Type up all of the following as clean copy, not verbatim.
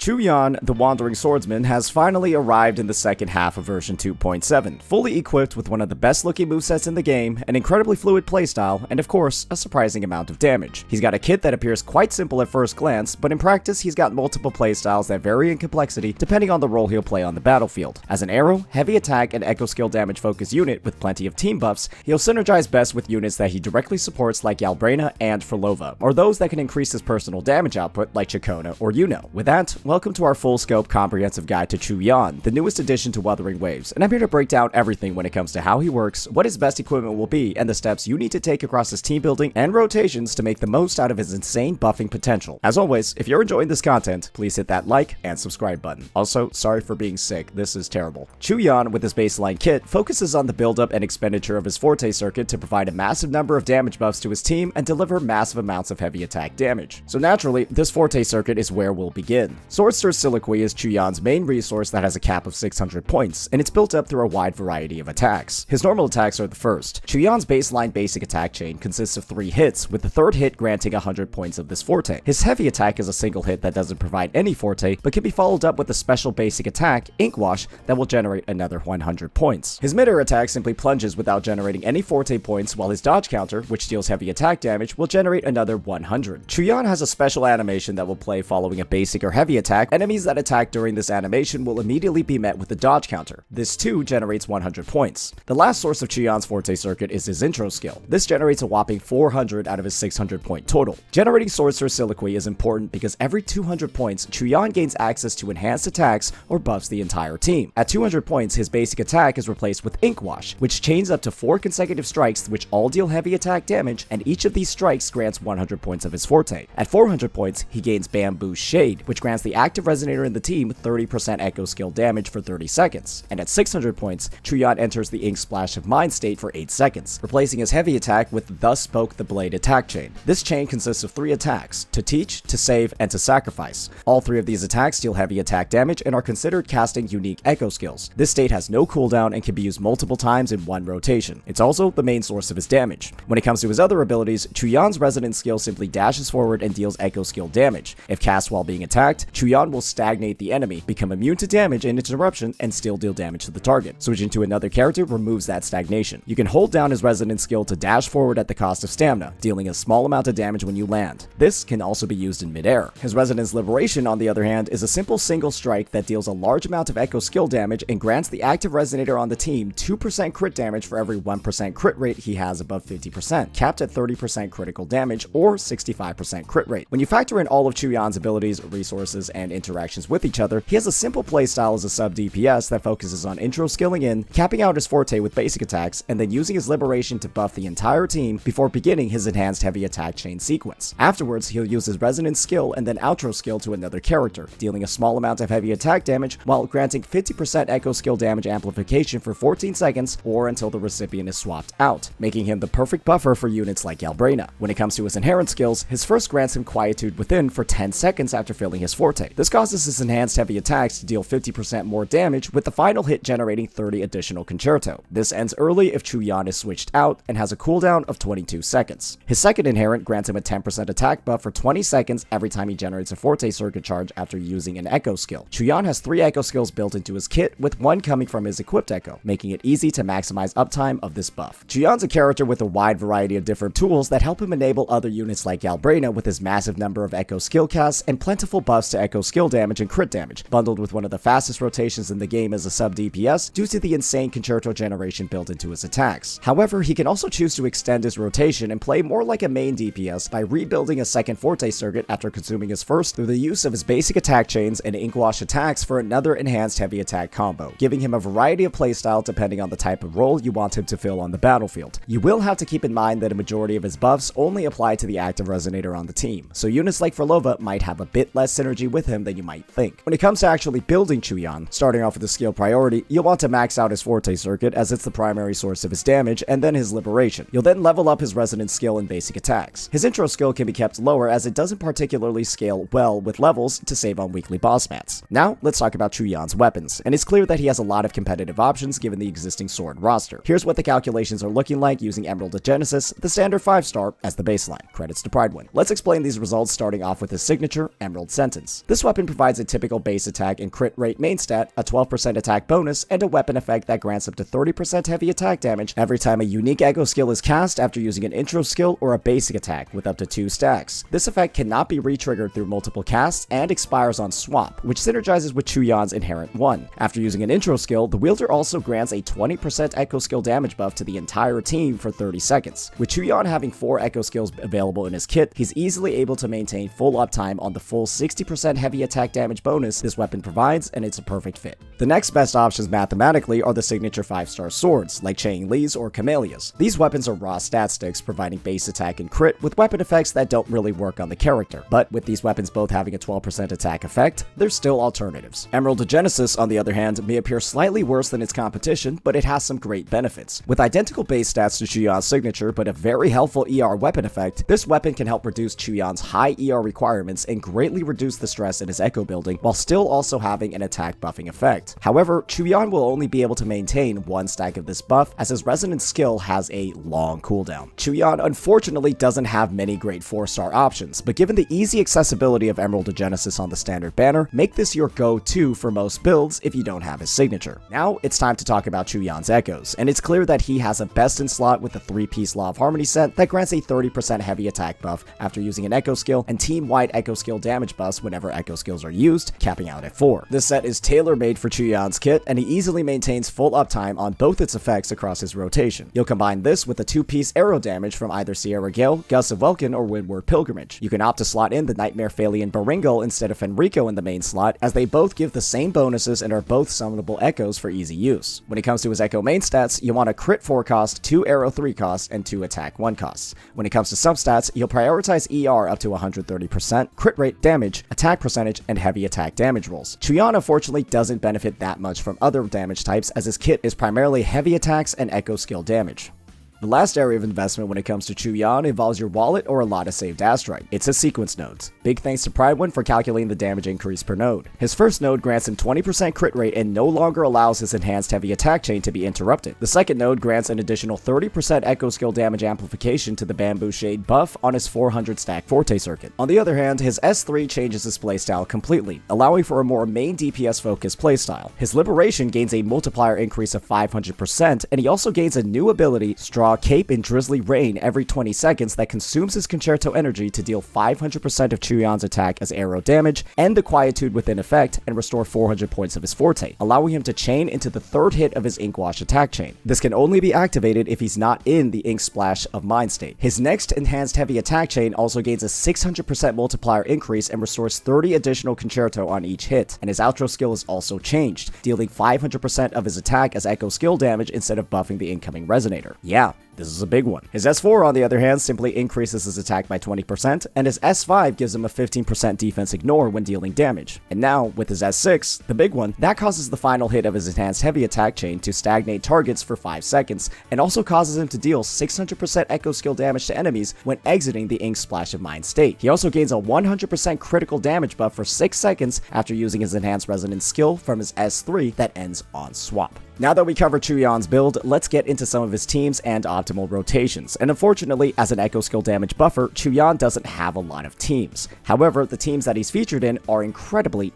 Qiuyuan, the Wandering Swordsman, has finally arrived in the second half of version 2.7, fully equipped with one of the best looking movesets in the game, an incredibly fluid playstyle, and of course, a surprising amount of damage. He's got a kit that appears quite simple at first glance, but in practice he's got multiple playstyles that vary in complexity depending on the role he'll play on the battlefield. As an arrow, heavy attack, and echo skill damage focused unit with plenty of team buffs, he'll synergize best with units that he directly supports like Galbrena and Phrolova, or those that can increase his personal damage output like Chakona or Yuno. With that, welcome to our full-scope comprehensive guide to Qiuyuan, the newest addition to Wuthering Waves, and I'm here to break down everything when it comes to how he works, what his best equipment will be, and the steps you need to take across his team building and rotations to make the most out of his insane buffing potential. As always, if you're enjoying this content, please hit that like and subscribe button. Also, sorry for being sick, this is terrible. Qiuyuan, with his baseline kit, focuses on the buildup and expenditure of his Forte circuit to provide a massive number of damage buffs to his team and deliver massive amounts of heavy attack damage. So naturally, this Forte circuit is where we'll begin. Swordster's Soliloquy is Qiuyuan's main resource that has a cap of 600 points, and it's built up through a wide variety of attacks. His normal attacks are the first. Qiuyuan's baseline basic attack chain consists of 3 hits, with the third hit granting 100 points of this Forte. His heavy attack is a single hit that doesn't provide any Forte, but can be followed up with a special basic attack, Ink Wash, that will generate another 100 points. His mid-air attack simply plunges without generating any Forte points, while his dodge counter, which deals heavy attack damage, will generate another 100. Qiuyuan has a special animation that will play following a basic or heavy attack. Enemies that attack during this animation will immediately be met with the dodge counter. This too generates 100 points. The last source of Qiuyuan's Forte circuit is his intro skill. This generates a whopping 400 out of his 600 point total. Generating Swordster's Soliloquy is important because every 200 points, Qiuyuan gains access to enhanced attacks or buffs the entire team. At 200 points, his basic attack is replaced with Ink Wash, which chains up to 4 consecutive strikes which all deal heavy attack damage, and each of these strikes grants 100 points of his Forte. At 400 points, he gains Bamboo Shade, which grants the active resonator in the team 30% echo skill damage for 30 seconds. And at 600 points, Qiuyuan enters the Ink Splash of Mind state for 8 seconds, replacing his heavy attack with Thus Spoke the Blade attack chain. This chain consists of 3 attacks: to teach, to save, and to sacrifice. All 3 of these attacks deal heavy attack damage and are considered casting unique echo skills. This state has no cooldown and can be used multiple times in one rotation. It's also the main source of his damage. When it comes to his other abilities, Qiuyuan's Resonant skill simply dashes forward and deals echo skill damage. If cast while being attacked, Qiuyuan will stagnate the enemy, become immune to damage and interruption, and still deal damage to the target. Switching to another character removes that stagnation. You can hold down his Resonant skill to dash forward at the cost of stamina, dealing a small amount of damage when you land. This can also be used in midair. His Resonance Liberation, on the other hand, is a simple single strike that deals a large amount of echo skill damage and grants the active resonator on the team 2% crit damage for every 1% crit rate he has above 50%, capped at 30% critical damage or 65% crit rate. When you factor in all of Qiuyuan's abilities, resources, and interactions with each other, he has a simple playstyle as a sub-DPS that focuses on intro skilling in, capping out his Forte with basic attacks, and then using his Liberation to buff the entire team before beginning his enhanced heavy attack chain sequence. Afterwards, he'll use his Resonance skill and then outro skill to another character, dealing a small amount of heavy attack damage while granting 50% echo skill damage amplification for 14 seconds or until the recipient is swapped out, making him the perfect buffer for units like Galbrena. When it comes to his inherent skills, his first grants him Quietude Within for 10 seconds after filling his Forte. This causes his enhanced heavy attacks to deal 50% more damage, with the final hit generating 30 additional Concerto. This ends early if Qiuyuan is switched out and has a cooldown of 22 seconds. His second inherent grants him a 10% attack buff for 20 seconds every time he generates a Forte circuit charge after using an echo skill. Qiuyuan has 3 echo skills built into his kit, with 1 coming from his equipped echo, making it easy to maximize uptime of this buff. Qiuyuan's a character with a wide variety of different tools that help him enable other units like Galbrena with his massive number of echo skill casts and plentiful buffs to echo skill damage and crit damage, bundled with one of the fastest rotations in the game as a sub-DPS due to the insane Concerto generation built into his attacks. However, he can also choose to extend his rotation and play more like a main DPS by rebuilding a second Forte circuit after consuming his first through the use of his basic attack chains and Ink Wash attacks for another enhanced heavy attack combo, giving him a variety of playstyle depending on the type of role you want him to fill on the battlefield. You will have to keep in mind that a majority of his buffs only apply to the active resonator on the team, so units like Phrolova might have a bit less synergy with him than you might think. When it comes to actually building Qiuyuan, starting off with the skill priority, you'll want to max out his Forte circuit as it's the primary source of his damage, and then his Liberation. You'll then level up his Resonance skill and basic attacks. His intro skill can be kept lower as it doesn't particularly scale well with levels to save on weekly boss mats. Now, let's talk about Qiuyuan's weapons, and it's clear that he has a lot of competitive options given the existing sword roster. Here's what the calculations are looking like using Emerald of Genesis, the standard 5-star, as the baseline. Credits to Pride One. Let's explain these results starting off with his signature, Emerald Sentence. This This weapon provides a typical base attack and crit rate main stat, a 12% attack bonus, and a weapon effect that grants up to 30% heavy attack damage every time a unique echo skill is cast after using an intro skill or a basic attack with up to 2 stacks. This effect cannot be re-triggered through multiple casts and expires on swap, which synergizes with Qiuyuan's inherent 1. After using an intro skill, the wielder also grants a 20% echo skill damage buff to the entire team for 30 seconds. With Qiuyuan having 4 echo skills available in his kit, he's easily able to maintain full uptime on the full 60% heavy attack damage bonus this weapon provides, and it's a perfect fit. The next best options mathematically are the signature 5-star swords, like Chang Li's or Kamelia's. These weapons are raw stat sticks providing base attack and crit with weapon effects that don't really work on the character, but with these weapons both having a 12% attack effect, there's still alternatives. Emerald of Genesis, on the other hand, may appear slightly worse than its competition, but it has some great benefits. With identical base stats to Qiuyuan's signature, but a very helpful ER weapon effect, this weapon can help reduce Qiuyuan's high ER requirements and greatly reduce the stress in his echo building, while still also having an attack buffing effect. However, Qiuyuan will only be able to maintain 1 stack of this buff, as his resonance skill has a long cooldown. Qiuyuan unfortunately doesn't have many great 4-star options, but given the easy accessibility of Emerald of Genesis on the standard banner, make this your go-to for most builds if you don't have his signature. Now, it's time to talk about Qiuyuan's echoes, and it's clear that he has a best-in-slot with a 3-piece Law of Harmony set that grants a 30% heavy attack buff after using an echo skill, and team-wide echo skill damage buffs whenever echo skills are used, capping out at 4. This set is tailor-made for Qiuyuan's kit, and he easily maintains full uptime on both its effects across his rotation. You'll combine this with a 2-piece arrow damage from either Sierra Gale, Gus of Welkin, or Windward Pilgrimage. You can opt to slot in the Nightmare Phalian Baringal instead of Fenrico in the main slot, as they both give the same bonuses and are both summonable echoes for easy use. When it comes to his echo main stats, you want a crit 4 cost, 2 arrow 3 costs, and 2 attack 1 costs. When it comes to substats, you'll prioritize ER up to 130%, crit rate damage, attack percentage, and heavy attack damage rolls. Qiuyuan unfortunately doesn't benefit that much from other damage types, as his kit is primarily heavy attacks and echo skill damage. The last area of investment when it comes to Qiuyuan involves your wallet or a lot of saved astrite. It's his sequence nodes. Big thanks to Pridewind for calculating the damage increase per node. His first node grants him 20% crit rate and no longer allows his enhanced heavy attack chain to be interrupted. The second node grants an additional 30% echo skill damage amplification to the Bamboo Shade buff on his 400 stack Forte circuit. On the other hand, his S3 changes his playstyle completely, allowing for a more main DPS focused playstyle. His Liberation gains a multiplier increase of 500%, and he also gains a new ability, Straw Cape in Drizzly Rain, every 20 seconds that consumes his Concerto energy to deal 500% of Qiuyuan's attack as arrow damage, and the Quietude within effect, and restore 400 points of his Forte, allowing him to chain into the 3rd hit of his Inkwash attack chain. This can only be activated if he's not in the Ink Splash of Mind State. His next enhanced heavy attack chain also gains a 600% multiplier increase and restores 30 additional Concerto on each hit, and his outro skill is also changed, dealing 500% of his attack as echo skill damage instead of buffing the incoming Resonator. Yeah, this is a big one. His S4, on the other hand, simply increases his attack by 20%, and his S5 gives him a 15% defense ignore when dealing damage. And now, with his S6, the big one, that causes the final hit of his enhanced heavy attack chain to stagnate targets for 5 seconds, and also causes him to deal 600% echo skill damage to enemies when exiting the Ink Splash of Mind state. He also gains a 100% critical damage buff for 6 seconds after using his enhanced resonance skill from his S3 that ends on swap. Now that we covered Qiuyuan's build, let's get into some of his teams and optimal rotations. And unfortunately, as an echo skill damage buffer, Qiuyuan doesn't have a lot of teams. However, the teams that he's featured in are incredibly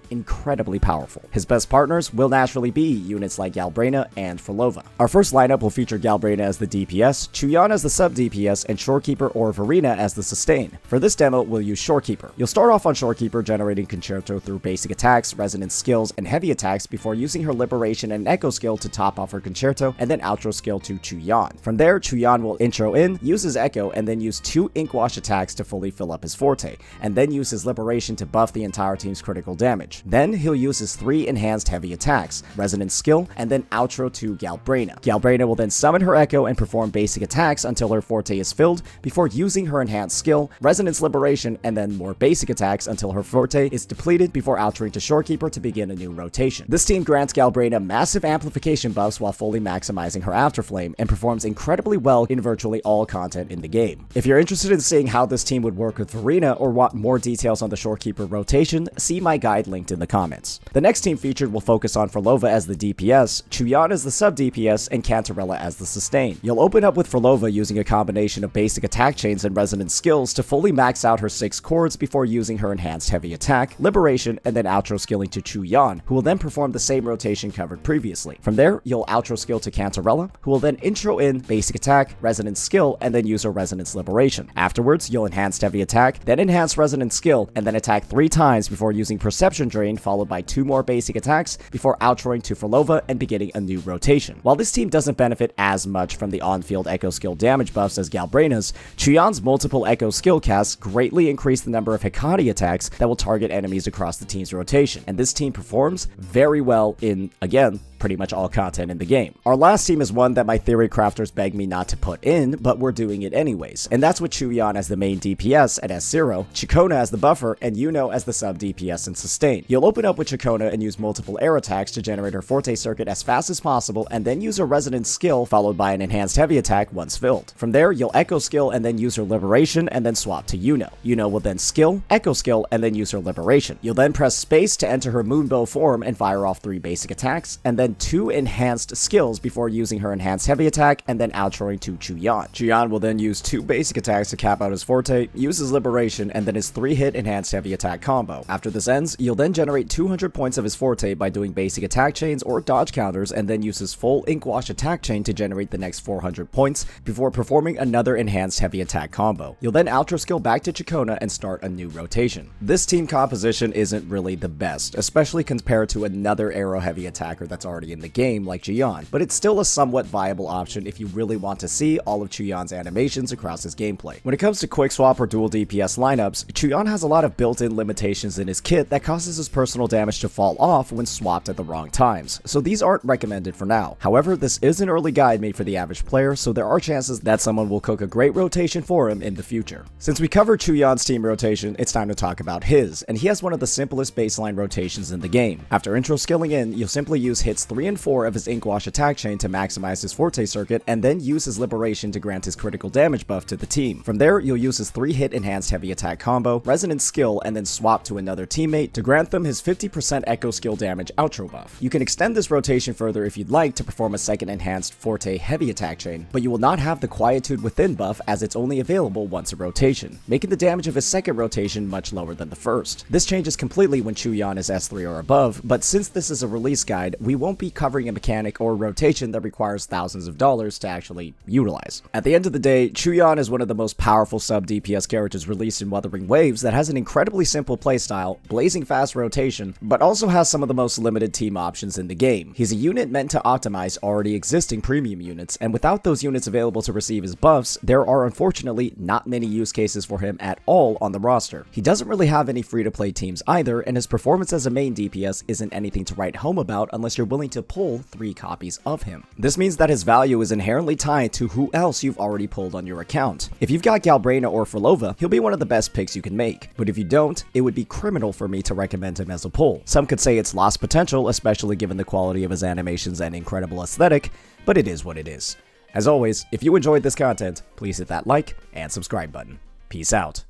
powerful. His best partners will naturally be units like Galbrena and Phrolova. Our first lineup will feature Galbrena as the DPS, Qiuyuan as the sub-DPS, and Shorekeeper or Verena as the sustain. For this demo, we'll use Shorekeeper. You'll start off on Shorekeeper generating Concerto through basic attacks, resonance skills, and heavy attacks before using her Liberation and Echo skill to top off her Concerto, and then outro skill to Qiuyuan. From there, Qiuyuan will intro in, use his Echo, and then use 2 Inkwash attacks to fully fill up his Forte, and then use his Liberation to buff the entire team's critical damage. Then he'll use his 3 enhanced heavy attacks, resonance skill, and then outro to Galbrena. Galbrena will then summon her Echo and perform basic attacks until her Forte is filled, before using her enhanced skill, resonance liberation, and then more basic attacks until her Forte is depleted before outroing to Shorekeeper to begin a new rotation. This team grants Galbrena massive amplification buffs while fully maximizing her Afterflame, and performs incredibly well well in virtually all content in the game. If you're interested in seeing how this team would work with Arena or want more details on the Shorekeeper rotation, see my guide linked in the comments. The next team featured will focus on Phrolova as the DPS, Qiuyuan as the Sub-DPS, and Cantarella as the sustain. You'll open up with Phrolova using a combination of basic attack chains and resonance skills to fully max out her 6 chords before using her enhanced heavy attack, liberation, and then outro skilling to Qiuyuan, who will then perform the same rotation covered previously. From there, you'll outro skill to Cantarella, who will then intro in basic attack, resonance skill, and then use her resonance liberation. Afterwards, you'll enhanced heavy attack, then enhance resonance skill, and then attack 3 times before using perception drain, followed by 2 more basic attacks before outroing to Phrolova and beginning a new rotation. While this team doesn't benefit as much from the on-field echo skill damage buffs as Galbrena's, Qiuyuan's multiple echo skill casts greatly increase the number of Hikari attacks that will target enemies across the team's rotation, and this team performs very well in, again, pretty much all content in the game. Our last team is one that my theory crafters begged me not to put in, but we're doing it anyways, and that's with Qiuyuan as the main DPS at S0, Chikona as the buffer, and Yuno as the sub-DPS and sustain. You'll open up with Chikona and use multiple air attacks to generate her forte circuit as fast as possible, and then use her resonance skill followed by an enhanced heavy attack once filled. From there, you'll echo skill and then use her liberation, and then swap to Yuno. Yuno will then skill, echo skill, and then use her liberation. You'll then press space to enter her moonbow form and fire off 3 basic attacks, and then 2 enhanced skills before using her enhanced heavy attack and then outroing to Qiuyuan. Qiuyuan will then use 2 basic attacks to cap out his forte, use his liberation, and then his 3-hit enhanced heavy attack combo. After this ends, you'll then generate 200 points of his forte by doing basic attack chains or dodge counters, and then use his full Inkwash attack chain to generate the next 400 points before performing another enhanced heavy attack combo. You'll then outro skill back to Chikona and start a new rotation. This team composition isn't really the best, especially compared to another arrow heavy attacker that's already in the game like Qiuyuan, but it's still a somewhat viable option if you really want to see all of Qiuyuan's animations across his gameplay. When it comes to quick swap or dual DPS lineups, Qiuyuan has a lot of built-in limitations in his kit that causes his personal damage to fall off when swapped at the wrong times, so these aren't recommended for now. However, this is an early guide made for the average player, so there are chances that someone will cook a great rotation for him in the future. Since we covered Qiuyuan's team rotation, it's time to talk about his, and he has one of the simplest baseline rotations in the game. After intro skilling in, you'll simply use hits 3 and 4 of his Inkwash attack chain to maximize his forte circuit, and then use his liberation to grant his critical damage buff to the team. From there, you'll use his 3-hit enhanced heavy attack combo, resonance skill, and then swap to another teammate to grant them his 50% echo skill damage outro buff. You can extend this rotation further if you'd like to perform a second enhanced forte heavy attack chain, but you will not have the Quietude Within buff as it's only available once a rotation, making the damage of his second rotation much lower than the first. This changes completely when Qiuyuan is S3 or above, but since this is a release guide, we won't be covering a mechanic or rotation that requires thousands of dollars to actually utilize. At the end of the day, Qiuyuan is one of the most powerful sub-DPS characters released in Wuthering Waves that has an incredibly simple playstyle, blazing fast rotation, but also has some of the most limited team options in the game. He's a unit meant to optimize already existing premium units, and without those units available to receive his buffs, there are unfortunately not many use cases for him at all on the roster. He doesn't really have any free-to-play teams either, and his performance as a main DPS isn't anything to write home about unless you're willing to pull 3 copies of him. This means that his value is inherently tied to who else you've already pulled on your account. If you've got Galbrena or Phrolova, he'll be one of the best picks you can make, but if you don't, it would be criminal for me to recommend him as a pull. Some could say it's lost potential, especially given the quality of his animations and incredible aesthetic, but it is what it is. As always, if you enjoyed this content, please hit that like and subscribe button. Peace out.